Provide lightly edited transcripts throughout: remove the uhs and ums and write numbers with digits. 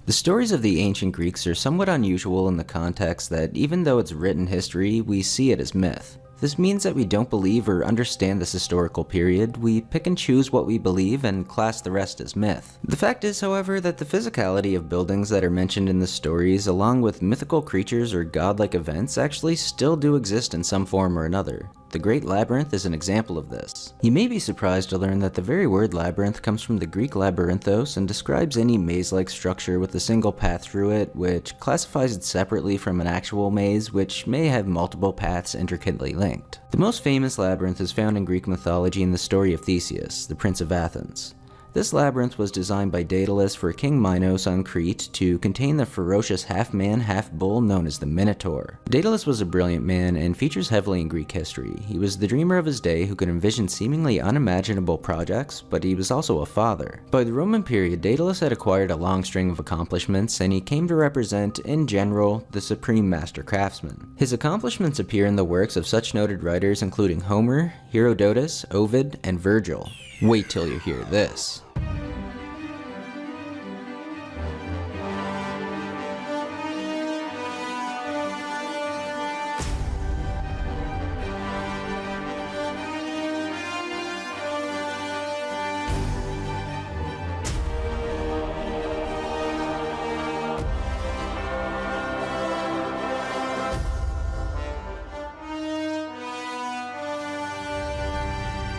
The stories of the ancient Greeks are somewhat unusual in the context that even though it's written history, we see it as myth. This means that we don't believe or understand this historical period, we pick and choose what we believe and class the rest as myth. The fact is, however, that the physicality of buildings that are mentioned in the stories, along with mythical creatures or godlike events, actually still do exist in some form or another. The Great Labyrinth is an example of this. You may be surprised to learn that the very word labyrinth comes from the Greek labyrinthos and describes any maze-like structure with a single path through it, which classifies it separately from an actual maze, which may have multiple paths intricately linked. The most famous labyrinth is found in Greek mythology in the story of Theseus, the Prince of Athens. This labyrinth was designed by Daedalus for King Minos on Crete to contain the ferocious half-man, half-bull known as the Minotaur. Daedalus was a brilliant man and features heavily in Greek history. He was the dreamer of his day who could envision seemingly unimaginable projects, but he was also a father. By the Roman period, Daedalus had acquired a long string of accomplishments, and he came to represent, in general, the supreme master craftsman. His accomplishments appear in the works of such noted writers including Homer, Herodotus, Ovid, and Virgil. Wait till you hear this.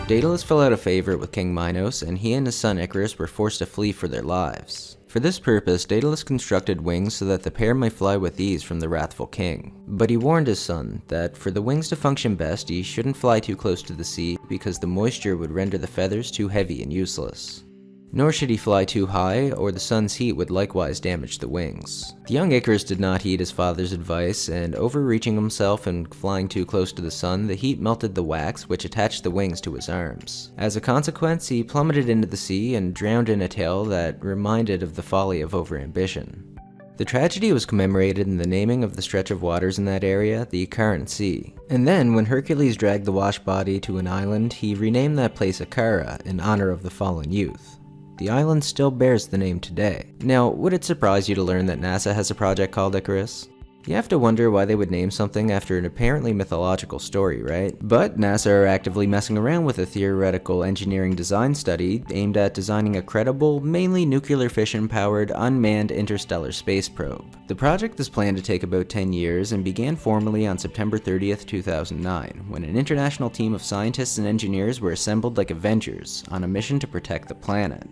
Daedalus fell out of favor with King Minos, and he and his son Icarus were forced to flee for their lives. For this purpose, Daedalus constructed wings so that the pair might fly with ease from the wrathful king. But he warned his son that for the wings to function best, he shouldn't fly too close to the sea because the moisture would render the feathers too heavy and useless. Nor should he fly too high, or the sun's heat would likewise damage the wings. The young Icarus did not heed his father's advice, and overreaching himself and flying too close to the sun, the heat melted the wax which attached the wings to his arms. As a consequence, he plummeted into the sea and drowned in a tale that reminded of the folly of overambition. The tragedy was commemorated in the naming of the stretch of waters in that area, the Icaran Sea. And then, when Hercules dragged the washed body to an island, he renamed that place Icara in honor of the fallen youth. The island still bears the name today. Now, would it surprise you to learn that NASA has a project called Icarus? You have to wonder why they would name something after an apparently mythological story, right? But NASA are actively messing around with a theoretical engineering design study aimed at designing a credible, mainly nuclear fission-powered, unmanned interstellar space probe. The project is planned to take about 10 years and began formally on September 30th, 2009, when an international team of scientists and engineers were assembled like Avengers on a mission to protect the planet.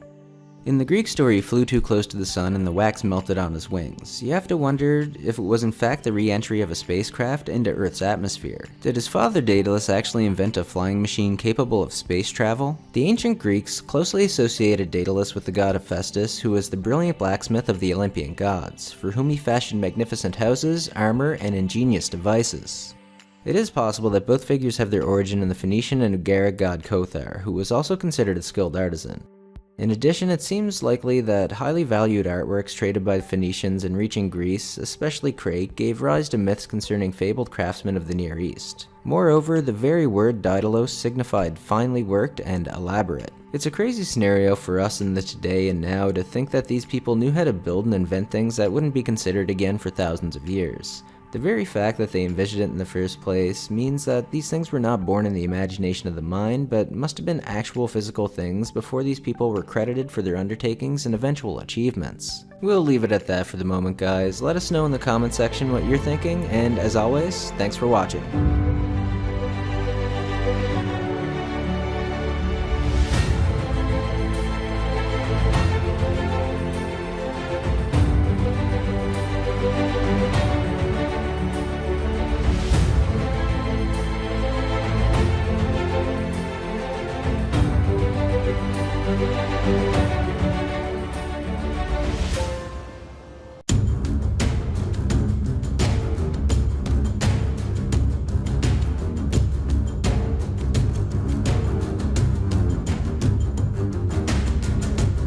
In the Greek story, he flew too close to the sun and the wax melted on his wings. You have to wonder if it was in fact the re-entry of a spacecraft into Earth's atmosphere. Did his father Daedalus actually invent a flying machine capable of space travel? The ancient Greeks closely associated Daedalus with the god Hephaestus, who was the brilliant blacksmith of the Olympian gods, for whom he fashioned magnificent houses, armor, and ingenious devices. It is possible that both figures have their origin in the Phoenician and Ugaritic god Kothar, who was also considered a skilled artisan. In addition, it seems likely that highly valued artworks traded by the Phoenicians and reaching Greece, especially Crete, gave rise to myths concerning fabled craftsmen of the Near East. Moreover, the very word Daedalus signified finely worked and elaborate. It's a crazy scenario for us in the today and now to think that these people knew how to build and invent things that wouldn't be considered again for thousands of years. The very fact that they envisioned it in the first place means that these things were not born in the imagination of the mind, but must have been actual physical things before these people were credited for their undertakings and eventual achievements. We'll leave it at that for the moment, guys. Let us know in the comment section what you're thinking, and as always, thanks for watching.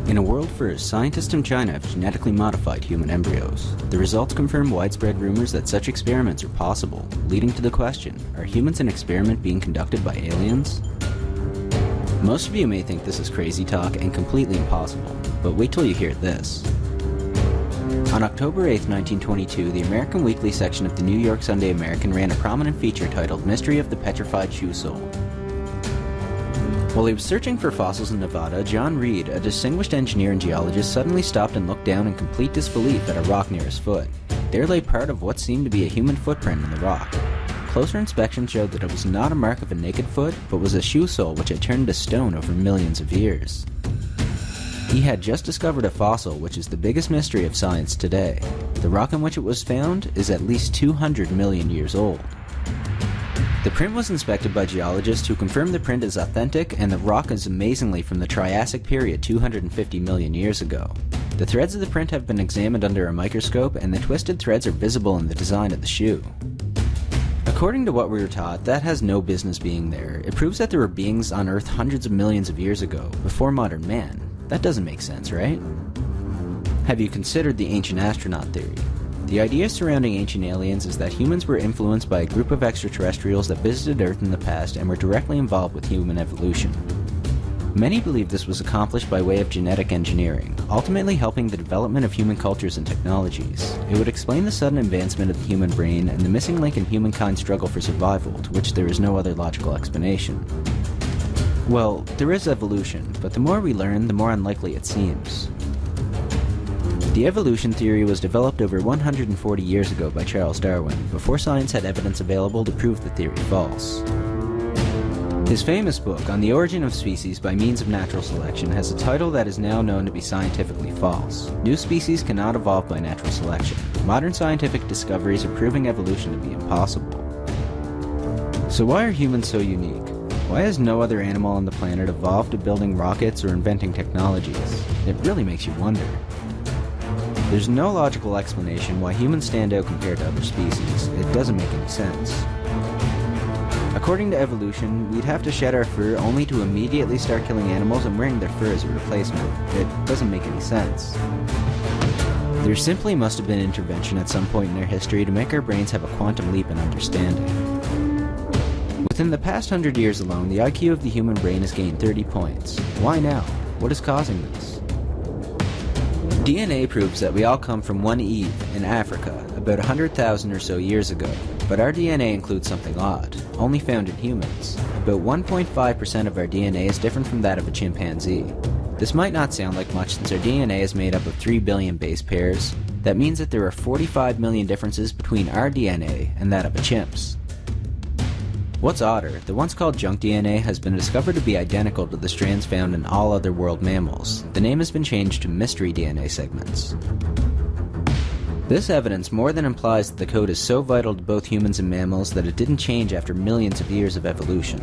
In a world first, scientists in China have genetically modified human embryos. The results confirm widespread rumors that such experiments are possible, leading to the question, are humans an experiment being conducted by aliens? Most of you may think this is crazy talk and completely impossible, but wait till you hear this. On October 8, 1922, the American Weekly section of the New York Sunday American ran a prominent feature titled Mystery of the Petrified Shoe Sole. While he was searching for fossils in Nevada, John Reed, a distinguished engineer and geologist, suddenly stopped and looked down in complete disbelief at a rock near his foot. There lay part of what seemed to be a human footprint in the rock. Closer inspection showed that it was not a mark of a naked foot, but was a shoe sole which had turned to stone over millions of years. He had just discovered a fossil, which is the biggest mystery of science today. The rock in which it was found is at least 200 million years old. The print was inspected by geologists who confirmed the print is authentic and the rock is amazingly from the Triassic period 250 million years ago. The threads of the print have been examined under a microscope and the twisted threads are visible in the design of the shoe. According to what we were taught, that has no business being there. It proves that there were beings on Earth hundreds of millions of years ago, before modern man. That doesn't make sense, right? Have you considered the ancient astronaut theory? The idea surrounding ancient aliens is that humans were influenced by a group of extraterrestrials that visited Earth in the past and were directly involved with human evolution. Many believe this was accomplished by way of genetic engineering, ultimately helping the development of human cultures and technologies. It would explain the sudden advancement of the human brain and the missing link in humankind's struggle for survival, to which there is no other logical explanation. Well, there is evolution, but the more we learn, the more unlikely it seems. The evolution theory was developed over 140 years ago by Charles Darwin, before science had evidence available to prove the theory false. His famous book, On the Origin of Species by Means of Natural Selection, has a title that is now known to be scientifically false. New species cannot evolve by natural selection. Modern scientific discoveries are proving evolution to be impossible. So why are humans so unique? Why has no other animal on the planet evolved to building rockets or inventing technologies? It really makes you wonder. There's no logical explanation why humans stand out compared to other species. It doesn't make any sense. According to evolution, we'd have to shed our fur only to immediately start killing animals and wearing their fur as a replacement. It doesn't make any sense. There simply must have been intervention at some point in our history to make our brains have a quantum leap in understanding. Within the past 100 years alone, the IQ of the human brain has gained 30 points. Why now? What is causing this? DNA proves that we all come from one Eve in Africa about 100,000 or so years ago, but our DNA includes something odd, only found in humans. About 1.5% of our DNA is different from that of a chimpanzee. This might not sound like much since our DNA is made up of 3 billion base pairs. That means that there are 45 million differences between our DNA and that of a chimp's. What's odder, the once called junk DNA has been discovered to be identical to the strands found in all other world mammals. The name has been changed to mystery DNA segments. This evidence more than implies that the code is so vital to both humans and mammals that it didn't change after millions of years of evolution.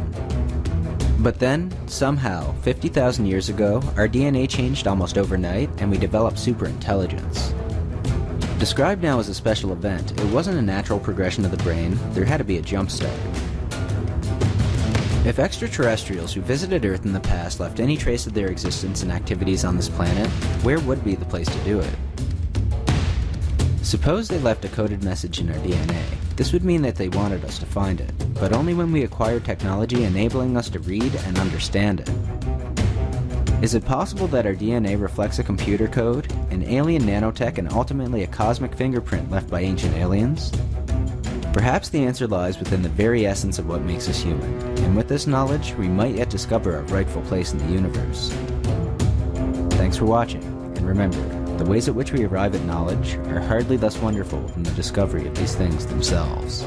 But then, somehow, 50,000 years ago, our DNA changed almost overnight and we developed superintelligence. Described now as a special event, it wasn't a natural progression of the brain, there had to be a jump start. If extraterrestrials who visited Earth in the past left any trace of their existence and activities on this planet, where would be the place to do it? Suppose they left a coded message in our DNA. This would mean that they wanted us to find it, but only when we acquired technology enabling us to read and understand it. Is it possible that our DNA reflects a computer code, an alien nanotech, and ultimately a cosmic fingerprint left by ancient aliens? Perhaps the answer lies within the very essence of what makes us human, and with this knowledge, we might yet discover our rightful place in the universe. Thanks for watching, and remember, the ways at which we arrive at knowledge are hardly less wonderful than the discovery of these things themselves.